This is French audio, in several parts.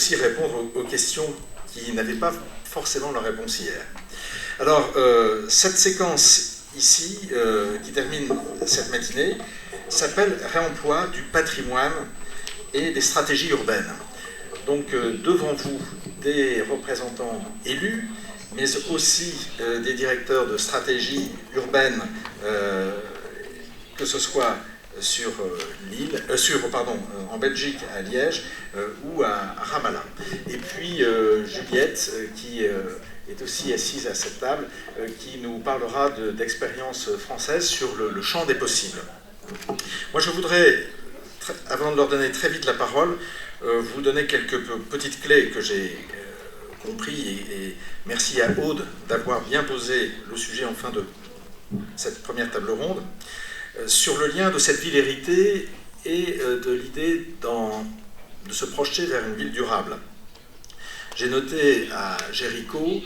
aussi répondre aux questions qui n'avaient pas forcément leur réponse hier. Alors, cette séquence ici, qui termine cette matinée, s'appelle « Réemploi du patrimoine et des stratégies urbaines ». Donc, devant vous, des représentants élus, mais aussi des directeurs de stratégie urbaine, que ce soit sur l'île, en Belgique, à Liège, ou à Ramallah. Et puis Juliette, qui est aussi assise à cette table, qui nous parlera d'expériences françaises sur le champ des possibles. Moi, je voudrais, avant de leur donner très vite la parole, vous donner quelques petites clés que j'ai compris, et merci à Aude d'avoir bien posé le sujet en fin de cette première table ronde, sur le lien de cette ville héritée et de l'idée de se projeter vers une ville durable. J'ai noté à Jéricho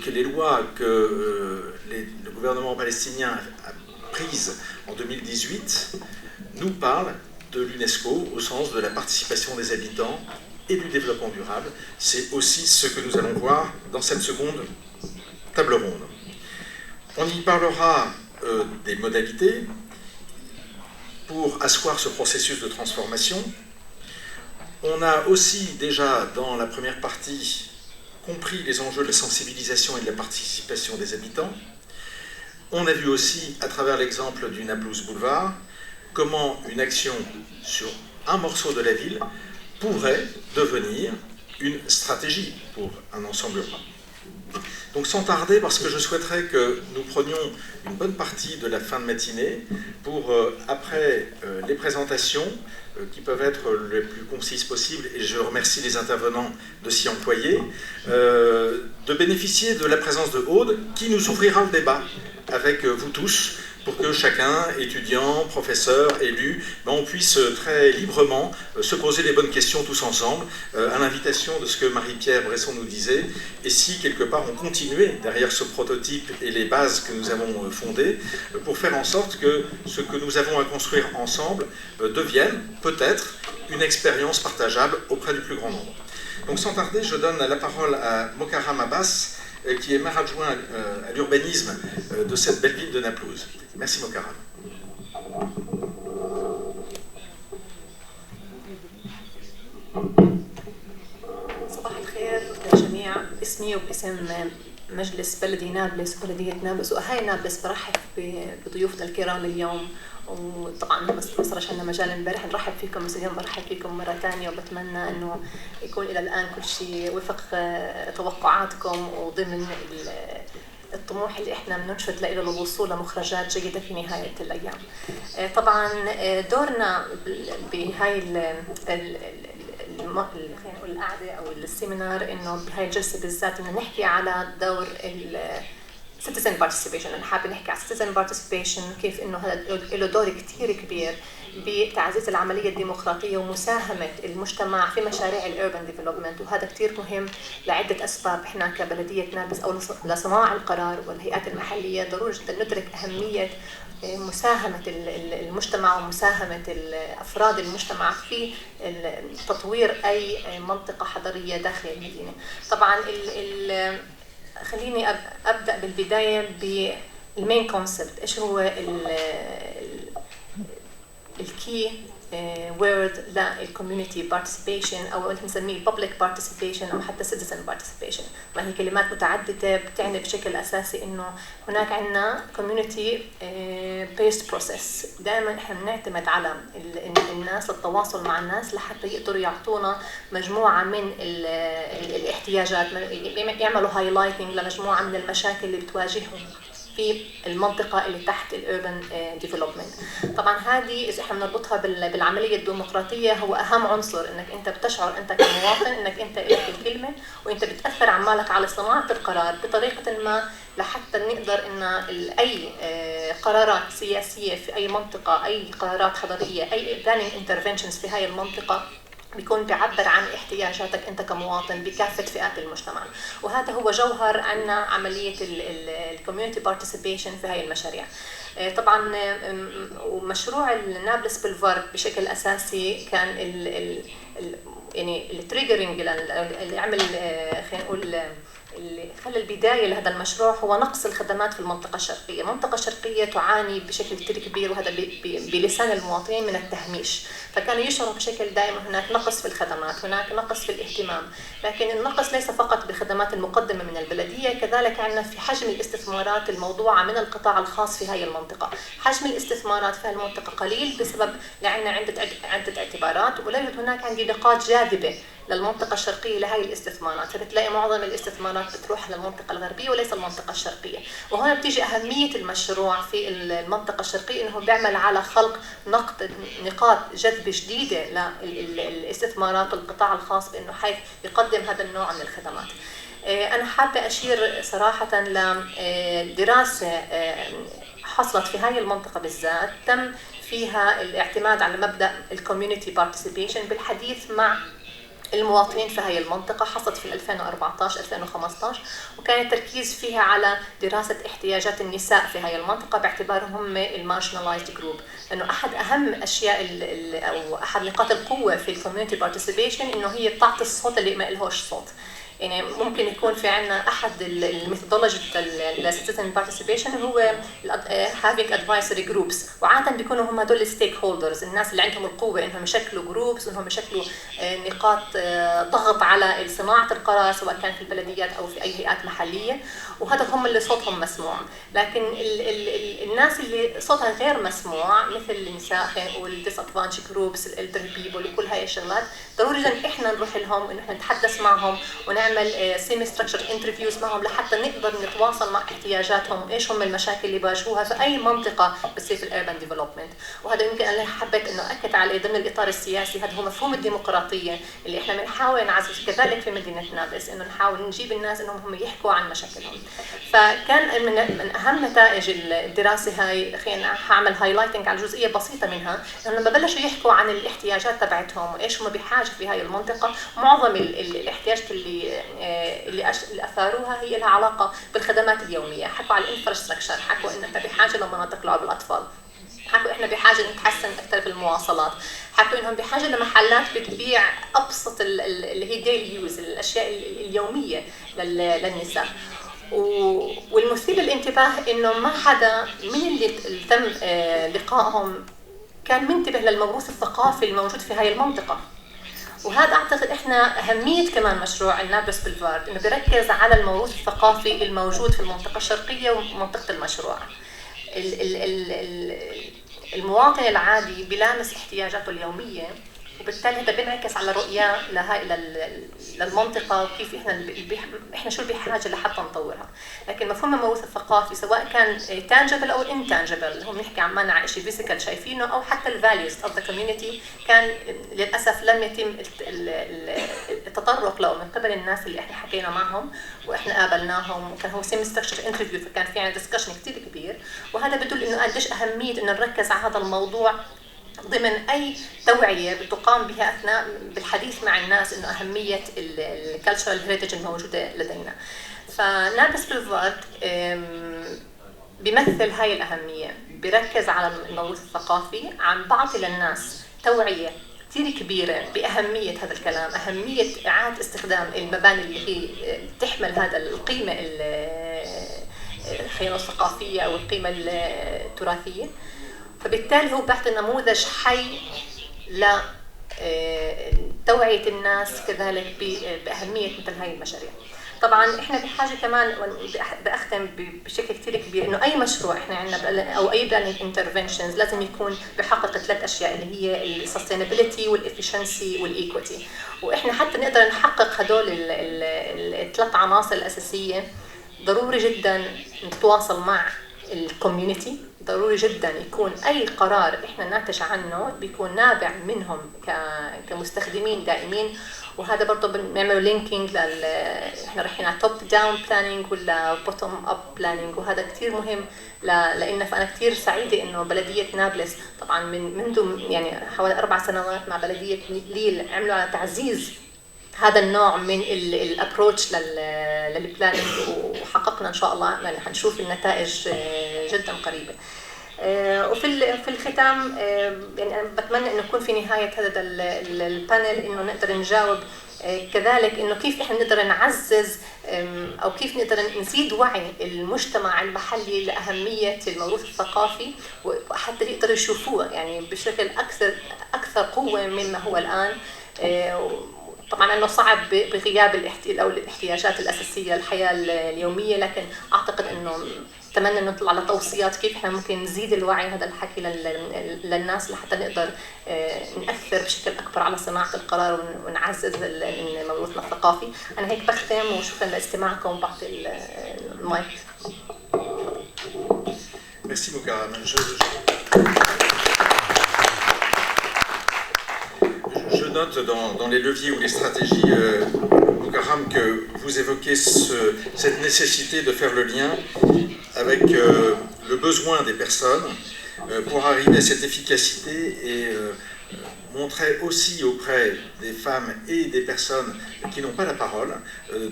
que les lois que le gouvernement palestinien a prises en 2018 nous parlent de l'UNESCO au sens de la participation des habitants et du développement durable. C'est aussi ce que nous allons voir dans cette seconde table ronde. On y parlera des modalités pour asseoir ce processus de transformation. On a aussi déjà dans la première partie compris les enjeux de la sensibilisation et de la participation des habitants. On a vu aussi, à travers l'exemple du Naplouse Boulevard, comment une action sur un morceau de la ville pourrait devenir une stratégie pour un ensemble urbain. Donc sans tarder, parce que je souhaiterais que nous prenions une bonne partie de la fin de matinée pour, après les présentations, qui peuvent être les plus concises possibles, et je remercie les intervenants de s'y employer, de bénéficier de la présence de Aude, qui nous ouvrira le débat avec vous tous, pour que chacun, étudiant, professeur, élu, on puisse très librement se poser les bonnes questions tous ensemble, à l'invitation de ce que Marie-Pierre Bresson nous disait, et si quelque part on continuait derrière ce prototype et les bases que nous avons fondées, pour faire en sorte que ce que nous avons à construire ensemble devienne peut-être une expérience partageable auprès du plus grand nombre. Donc sans tarder, je donne la parole à Mokaram Abbas, qui est maire adjoint à l'urbanisme de cette belle ville de Naplouse. Merci Mokaram. صباح الخير للجميع. باسمي وباسم مجلس بلدي نابلس وبلدية نابلس وأهالي نابلس برحب بضيوفنا الكرام اليوم. وطبعا بس صار عندنا مجال امبارح نرحب فيكم، بس اليوم برحب فيكم مرة ثانية، وبتمنى انه يكون الى الان كل شيء وفق توقعاتكم وضمن الطموح اللي احنا بننشد له للوصول لمخرجات جيدة في نهاية الايام. طبعا دورنا بهاي القعدة او السيمينار انه بهاي الجلسة بالذات انه نحكي على دور citizen participation. أنا حابة نحكي على citizen participation، كيف إنه هذا له دور كتير كبير بتعزيز العملية الديمقراطية ومساهمة المجتمع في مشاريع الurban development، وهذا كتير مهم لعدة أسباب. إحنا كبلدية نابلس أو لصناع القرار والهيئات المحلية ضروري جدا ندرك أهمية مساهمة المجتمع ومساهمة أفراد المجتمع في تطوير أي منطقة حضرية داخل المدينة. طبعا خليني أبدأ بالبداية بالمين كونسبت. إيش هو الكي وورد للكوميونيتي بارتيسيبيشن أو اللي بنسميه public participation أو حتى citizen participation. ما هي كلمات متعددة بتعني بشكل أساسي إنه هناك عنا community based process. دائما إحنا بنعتمد على الناس، التواصل مع الناس لحتى يقدروا يعطونا مجموعة من الاحتياجات، يعملوا highlighting لمجموعة من المشاكل اللي بتواجههم في المنطقة اللي تحت الurban development. طبعا هذه إذا احنا بنربطها بالعملية الديمقراطية، هو أهم عنصر إنك أنت بتشعر أنت كمواطن إنك أنت لك الكلمة، وأنت بتأثر عمالك على صناعة القرار بطريقة ما لحتى نقدر إن أي قرارات سياسية في أي منطقة، أي قرارات حضرية، أي planning interventions في هاي المنطقة بيكون بيعبر عن احتياجاتك انت كمواطن بكافه فئات المجتمع. وهذا هو جوهر عنا عمليه الكوميونتي بارتيسيبيشن في هاي المشاريع. طبعا ومشروع النابلس بولفارد بشكل اساسي كان يعني التريجرنج اللي عمل خلينا نقول اللي خلى البداية لهذا المشروع هو نقص الخدمات في المنطقة الشرقية. المنطقة الشرقية تعاني بشكل كتير كبير، وهذا بلسان المواطنين، من التهميش. فكانوا يشعروا بشكل دائما هناك نقص في الخدمات، هناك نقص في الاهتمام. لكن النقص ليس فقط بالخدمات المقدمة من البلدية، كذلك عندنا في حجم الاستثمارات الموضوعة من القطاع الخاص في هذه المنطقة. حجم الاستثمارات في هذه المنطقة قليل بسبب لأن عدة اعتبارات، ولا يوجد هناك عندي نقاط جاذبة للمنطقة الشرقية لهذه الاستثمارات. فبتلاقي معظم الاستثمارات بتروح للمنطقة الغربية وليس المنطقة الشرقية. وهنا بتيجي أهمية المشروع في المنطقة الشرقية، إنه بيعمل على خلق نقاط جذب جديدة للاستثمارات والقطاع الخاص، بأنه حيث يقدم هذا النوع من الخدمات. أنا حابة أشير صراحة لدراسة حصلت في هذه المنطقة بالذات، تم فيها الاعتماد على مبدأ الكوميونيتي بارتيسيبيشن بالحديث مع المواطنين في هذه المنطقة. حصلت في 2014-2015، وكان التركيز فيها على دراسة احتياجات النساء في هذه المنطقة باعتبارهم هم المارجنالايزد جروب. لأنه أحد أهم أشياء أو أحد نقاط القوة في الكوميونيتي بارتيسيبيشن إنه هي تعطي الصوت اللي ما لهوش صوت. يعني ممكن يكون في عنا أحد الميثودولوجي للسيتيزن بارتيسيبيشن هو having advisory groups، وعادة بيكونوا هم هدول الستيك هولدرز، الناس اللي عندهم القوة إنهم يشكلوا جروبس، إنهم يشكلوا نقاط ضغط على صناعة القرار سواء كان في البلديات أو في أي هيئات محلية، وهذا هم اللي صوتهم مسموع. لكن الناس اللي صوتها غير مسموع مثل النساء، خلينا نقول disadvantaged groups، الالدر بيبل، وكل هاي الشغلات، ضروري جدا إحنا نروح لهم، إنه إحنا نتحدث معهم ونعمل سيمي ستراكشر انترفيوز معهم لحتى نقدر نتواصل مع احتياجاتهم، ايش هم المشاكل اللي بيواجهوها في اي منطقه بتصير في الاربن ديفلوبمنت. وهذا يمكن انا حبيت انه اكد عليه ضمن الاطار السياسي، هذا هو مفهوم الديمقراطيه اللي احنا بنحاول نعزز كذلك في مدينه نابلس، انه نحاول نجيب الناس انهم هم يحكوا عن مشاكلهم. فكان من اهم نتائج الدراسه هاي، خلينا هعمل هايلايتنج على جزئيه بسيطه منها، انه لما بلشوا يحكوا عن الاحتياجات تبعتهم وايش هم بحاجه في هاي المنطقه، معظم الاحتياجات اللي اثاروها هي لها علاقه بالخدمات اليوميه. حكوا على الانفراستراكشر، حكوا انه احنا بحاجه لمناطق لعب الاطفال، حكوا احنا بحاجه نتحسن اكثر في المواصلات، حكوا انهم بحاجه لمحلات بتبيع ابسط اللي هي ديلي يوز، الاشياء اليوميه للنساء. والمثير للانتباه انه ما حدا من اللي تم لقائهم كان منتبه للموروث الثقافي الموجود في هاي المنطقه. وهذا اعتقد احنا اهميه كمان مشروع النابلس بلفارد، انه بيركز على الموروث الثقافي الموجود في المنطقه الشرقيه ومنطقه المشروع. المواطن العادي بيلامس احتياجاته اليوميه، وبالتالي هذا بينعكس على رؤية للمنطقة، وكيف احنا شو بحاجة لحتى نطورها. لكن مفهوم الموروث الثقافي سواء كان تانجبل او انتانجبل، اللي هو بنحكي عن منع شيء فيزيكال شايفينه، او حتى الفاليوز اوف ذا كوميونتي، كان للاسف لم يتم التطرق له من قبل الناس اللي احنا حكينا معهم واحنا قابلناهم، وكان هو سيمي ستراكشر انترفيو، فكان في عندنا ديسكشن كثير كبير. وهذا بدل انه قديش اهمية انه نركز على هذا الموضوع ضمن أي توعية بتقام بها أثناء بالحديث مع الناس، إنه أهمية الكالتشرال هيريتج الموجودة لدينا. فنابلس بلفارد بيمثل هاي الأهمية، بيركز على الموروث الثقافي، عم بعطي للناس توعية كثير كبيرة بأهمية هذا الكلام، أهمية إعادة استخدام المباني اللي هي تحمل هذا القيمة الخير الثقافية أو القيمة التراثية. فبالتالي هو بحث نموذج حي لتوعية الناس كذلك بأهمية مثل هاي المشاريع. طبعا احنا بحاجة كمان، بأختم بشكل كثير كبير، انه اي مشروع احنا عندنا او اي بلانينج انترفنشنز لازم يكون بحقق 3 اشياء اللي هي السستينابيلتي والافشنسي والايكويتي. واحنا حتى نقدر نحقق هدول ال3 عناصر الاساسية، ضروري جدا نتواصل مع الكوميونتي، ضروري جدا يكون اي قرار احنا ناتج عنه بيكون نابع منهم كمستخدمين دائمين. وهذا برضه بنعمل لينكينج احنا رايحين على توب داون بلاننج ولا بوتوم اب بلاننج، وهذا كثير مهم لان فانا كثير سعيده انه بلديه نابلس طبعا منذ يعني حوالي 4 سنوات مع بلديه ليل عملوا على تعزيز هذا النوع من الابروتش للبلاننج، وحققنا ان شاء الله يعني حنشوف النتائج جدا قريبه. وفي الختام يعني أنا بتمنى إنه يكون في نهاية هذا البانل إنه نقدر نجاوب كذلك إنه كيف إحنا نقدر نعزز أو كيف نقدر نزيد وعي المجتمع المحلي لأهمية الموروث الثقافي وحتى يقدروا يشوفوه يعني بشكل أكثر قوة مما هو الآن. طبعا انه صعب بغياب الاحتياجات الاساسيه للحياه اليوميه، لكن اعتقد انه اتمنى انه نطلع على توصيات كيف احنا ممكن نزيد الوعي هذا الحكي للناس لحتى نقدر ناثر بشكل اكبر على صناعه القرار ونعزز موروثنا الثقافي. انا هيك بختم وشكرا لاستماعكم وبعطي المايك. Merci Mukarram. Je note dans les leviers ou les stratégies, Mukarram, que vous évoquez cette nécessité de faire le lien avec le besoin des personnes pour arriver à cette efficacité et montrer aussi auprès des femmes et des personnes qui n'ont pas la parole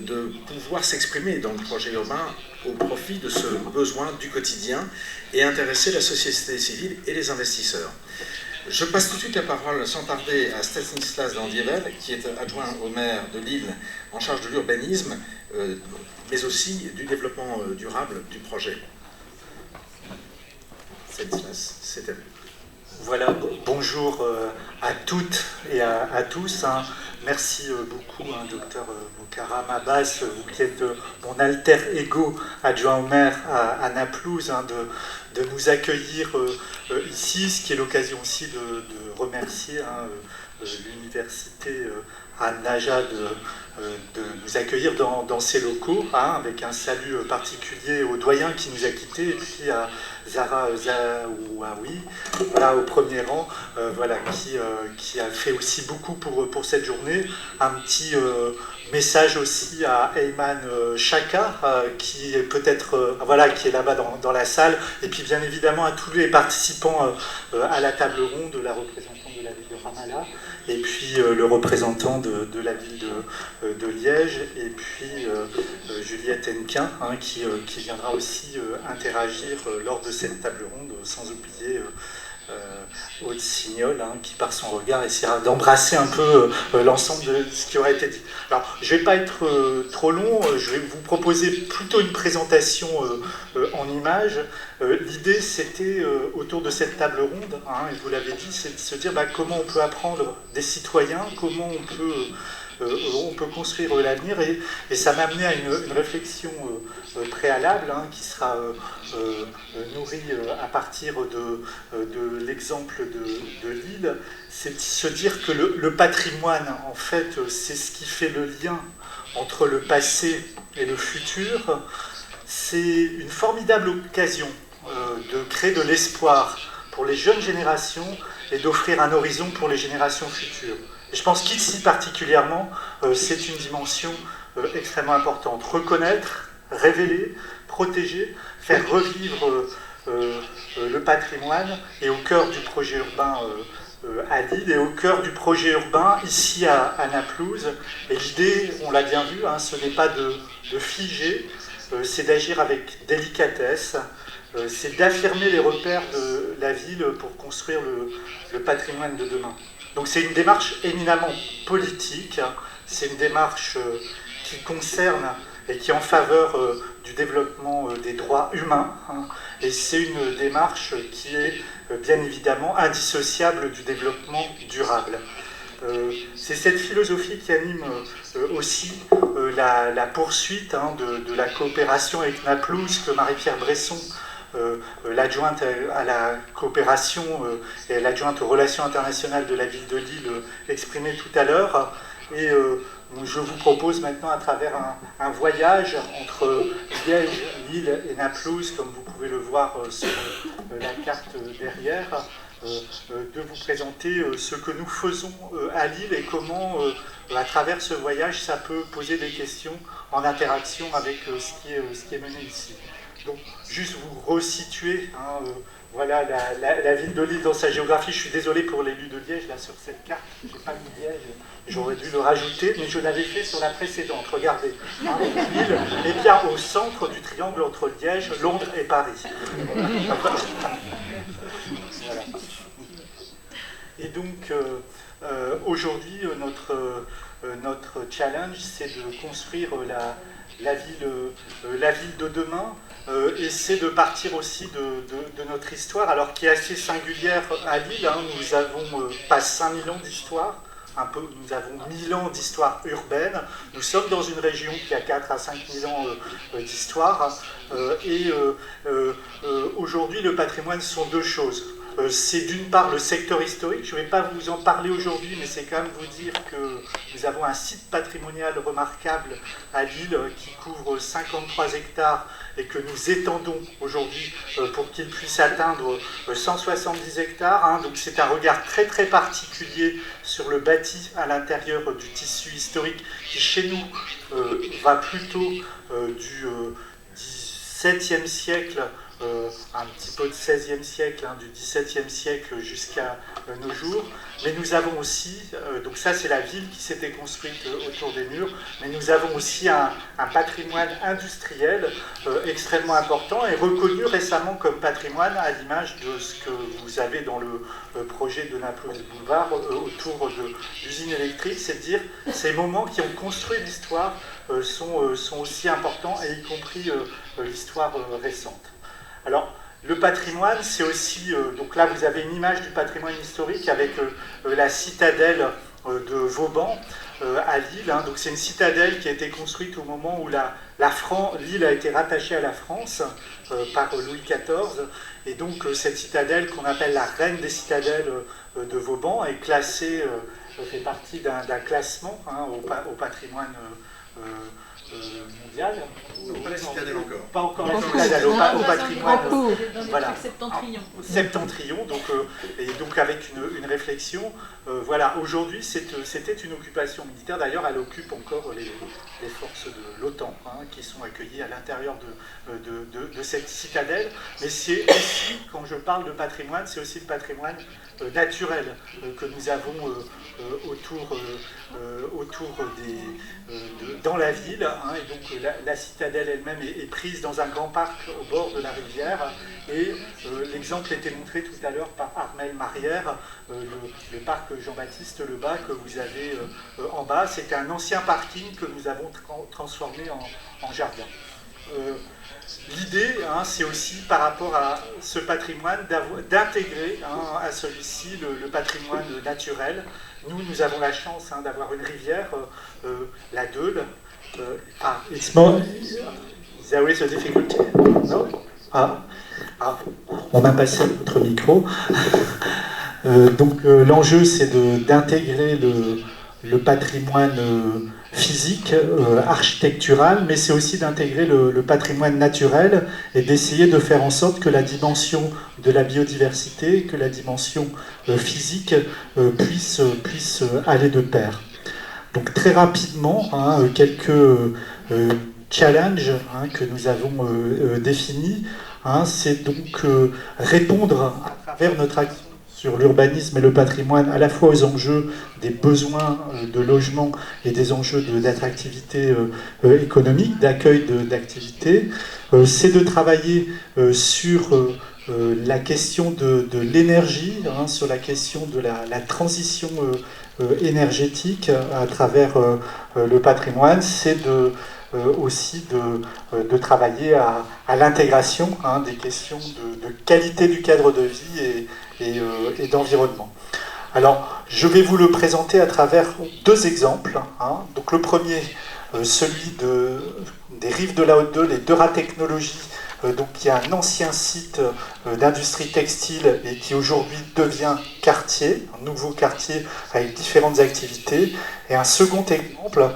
de pouvoir s'exprimer dans le projet urbain au profit de ce besoin du quotidien et intéresser la société civile et les investisseurs. Je passe tout de suite la parole sans tarder à Stanislas Dandievel, qui est adjoint au maire de Lille en charge de l'urbanisme, mais aussi du développement durable du projet. Stanislas, c'est à vous. Voilà, bonjour à toutes et à tous. Merci beaucoup, docteur Mukarram Abbas, vous qui êtes mon alter ego adjoint au maire à Naplouse, de nous accueillir ici, ce qui est l'occasion aussi de remercier l'université An-Naja de nous accueillir dans ces locaux, avec un salut particulier au doyen qui nous a quittés et puis à Zara Zaouaoui, voilà, au premier rang, voilà, qui a fait aussi beaucoup pour cette journée. Un petit message aussi à Ayman Chaka, qui est peut-être voilà, qui est là-bas dans la salle, et puis bien évidemment à tous les participants à la table ronde, la représentante de la ville de Ramallah, et puis le représentant de la ville de Liège, et puis Juliette Hennequin, qui viendra aussi interagir lors de cette table ronde, sans oublier Aude Signol, qui par son regard essaiera d'embrasser un peu l'ensemble de ce qui aura été dit. Alors, je ne vais pas être trop long, je vais vous proposer plutôt une présentation en images. L'idée, c'était, autour de cette table ronde, et vous l'avez dit, c'est de se dire comment on peut apprendre des citoyens, comment on peut construire l'avenir, et ça m'a amené à une réflexion préalable qui sera nourrie à partir de l'exemple de Lille. C'est de se dire que le patrimoine, en fait, c'est ce qui fait le lien entre le passé et le futur. C'est une formidable occasion de créer de l'espoir pour les jeunes générations et d'offrir un horizon pour les générations futures. Et je pense qu'ici particulièrement, c'est une dimension extrêmement importante. Reconnaître, révéler, protéger, faire revivre le patrimoine, et au cœur du projet urbain à Lille, et au cœur du projet urbain ici à Naplouse. Et l'idée, on l'a bien vu, ce n'est pas de figer, c'est d'agir avec délicatesse, c'est d'affirmer les repères de la ville pour construire le patrimoine de demain. Donc c'est une démarche éminemment politique, c'est une démarche qui concerne et qui est en faveur du développement des droits humains, et c'est une démarche qui est bien évidemment indissociable du développement durable. C'est cette philosophie qui anime aussi la poursuite de la coopération avec Naplouse que Marie-Pierre Bresson, l'adjointe à la coopération et l'adjointe aux relations internationales de la ville de Lille exprimait tout à l'heure. Et je vous propose maintenant, à travers un voyage entre Liège, Lille et Naplouse, comme vous pouvez le voir sur la carte derrière, de vous présenter ce que nous faisons à Lille et comment, à travers ce voyage, ça peut poser des questions en interaction avec ce qui est mené ici. Donc, juste vous resituer, voilà la ville de Lille dans sa géographie. Je suis désolé pour l'élu de Liège, là sur cette carte, je n'ai pas mis Liège, j'aurais dû le rajouter, mais je l'avais fait sur la précédente, regardez. Lille est bien au centre du triangle entre Liège, Londres et Paris. Et donc, aujourd'hui, notre challenge, c'est de construire la ville de demain, et c'est de partir aussi de notre histoire, alors qui est assez singulière à Lille. Hein. Nous avons pas 5000 ans d'histoire, nous avons 1000 ans d'histoire urbaine. Nous sommes dans une région qui a 4 à 5 000 ans d'histoire. Aujourd'hui, le patrimoine sont deux choses. C'est d'une part le secteur historique, je ne vais pas vous en parler aujourd'hui, mais c'est quand même vous dire que nous avons un site patrimonial remarquable à Lille qui couvre 53 hectares et que nous étendons aujourd'hui pour qu'il puisse atteindre 170 hectares. Hein. Donc c'est un regard très très particulier sur le bâti à l'intérieur du tissu historique qui chez nous va plutôt du XVIIe siècle, un petit peu de XVIe siècle, hein, du XVIIe siècle jusqu'à nos jours. Mais nous avons aussi, donc ça c'est la ville qui s'était construite autour des murs, mais nous avons aussi un patrimoine industriel extrêmement important et reconnu récemment comme patrimoine à l'image de ce que vous avez dans le projet de Naples Boulevard autour d'usines électriques, c'est de dire ces moments qui ont construit l'histoire sont aussi importants, et y compris l'histoire récente. Alors, le patrimoine, c'est aussi... donc là, vous avez une image du patrimoine historique avec la citadelle de Vauban à Lille. Hein. Donc c'est une citadelle qui a été construite au moment où Lille a été rattachée à la France par Louis XIV. Et donc cette citadelle qu'on appelle la reine des citadelles de Vauban est classée, fait partie d'un classement hein, au patrimoine mondial. Pas la citadelle encore. Pas encore la citadelle, au patrimoine. Voilà. Septentrion, donc avec une réflexion. Voilà, aujourd'hui c'était une occupation militaire. D'ailleurs, elle occupe encore les forces de l'OTAN hein, qui sont accueillies à l'intérieur de cette citadelle. Mais c'est aussi, quand je parle de patrimoine, c'est aussi le patrimoine naturel que nous avons dans la ville. Hein, et donc la citadelle elle-même est prise dans un grand parc au bord de la rivière. Et l'exemple était montré tout à l'heure par Armel Marière, le parc Jean-Baptiste Lebas que vous avez en bas. C'était un ancien parking que nous avons transformé en jardin. L'idée, hein, c'est aussi par rapport à ce patrimoine d'intégrer hein, à celui-ci le patrimoine naturel. Nous avons la chance hein, d'avoir une rivière, la Deule. There is a difficulty. No? On m'a passé notre micro. Donc l'enjeu, c'est d'intégrer le patrimoine physique, architectural, mais c'est aussi d'intégrer le patrimoine naturel et d'essayer de faire en sorte que la dimension de la biodiversité, que la dimension physique puisse aller de pair. Donc très rapidement, hein, quelques challenges hein, que nous avons définis, hein, c'est donc répondre à travers notre action sur l'urbanisme et le patrimoine, à la fois aux enjeux des besoins de logement et des enjeux d'attractivité économique, d'accueil d'activités. C'est de travailler sur la question de l'énergie, hein, sur la question de la transition énergétique à travers le patrimoine. C'est aussi de travailler à l'intégration hein, des questions de qualité du cadre de vie et d'environnement. Alors, je vais vous le présenter à travers deux exemples. Hein. Donc, le premier, celui des rives de la Haute-Deule et d'Euratechnologie, donc qui est un ancien site d'industrie textile et qui aujourd'hui devient quartier, un nouveau quartier avec différentes activités. Et un second exemple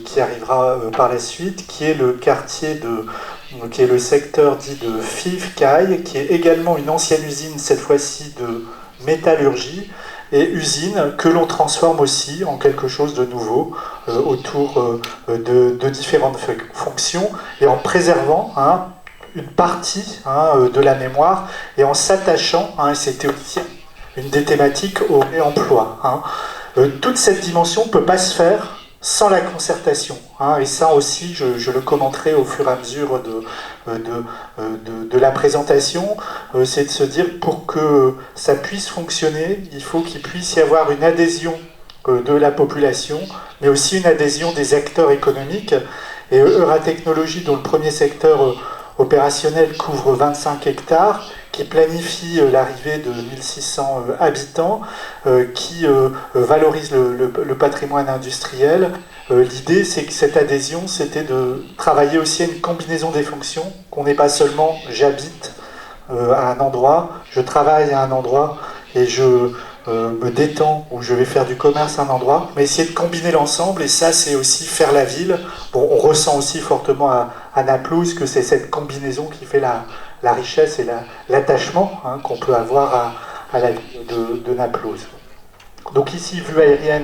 qui arrivera par la suite, qui est le quartier qui est le secteur dit de Fivcaille, qui est également une ancienne usine, cette fois-ci de métallurgie, et usine que l'on transforme aussi en quelque chose de nouveau autour de différentes fonctions et en préservant hein, une partie hein, de la mémoire et en s'attachant, hein, et c'était aussi une des thématiques, au réemploi. Hein. Toute cette dimension ne peut pas se faire sans la concertation. Et ça aussi, je le commenterai au fur et à mesure de la présentation. C'est de se dire, pour que ça puisse fonctionner, il faut qu'il puisse y avoir une adhésion de la population, mais aussi une adhésion des acteurs économiques. Et Euratechnologies, dont le premier secteur opérationnel couvre 25 hectares, qui planifie l'arrivée de 1600 habitants, qui valorise le patrimoine industriel. L'idée, c'est que cette adhésion, c'était de travailler aussi à une combinaison des fonctions, qu'on n'est pas seulement j'habite à un endroit, je travaille à un endroit et je me détends ou je vais faire du commerce à un endroit, mais essayer de combiner l'ensemble, et ça, c'est aussi faire la ville. Bon, on ressent aussi fortement à Naplouse que c'est cette combinaison qui fait la richesse et l'attachement qu'on peut avoir à la ville de Naplouse. Donc ici, vue aérienne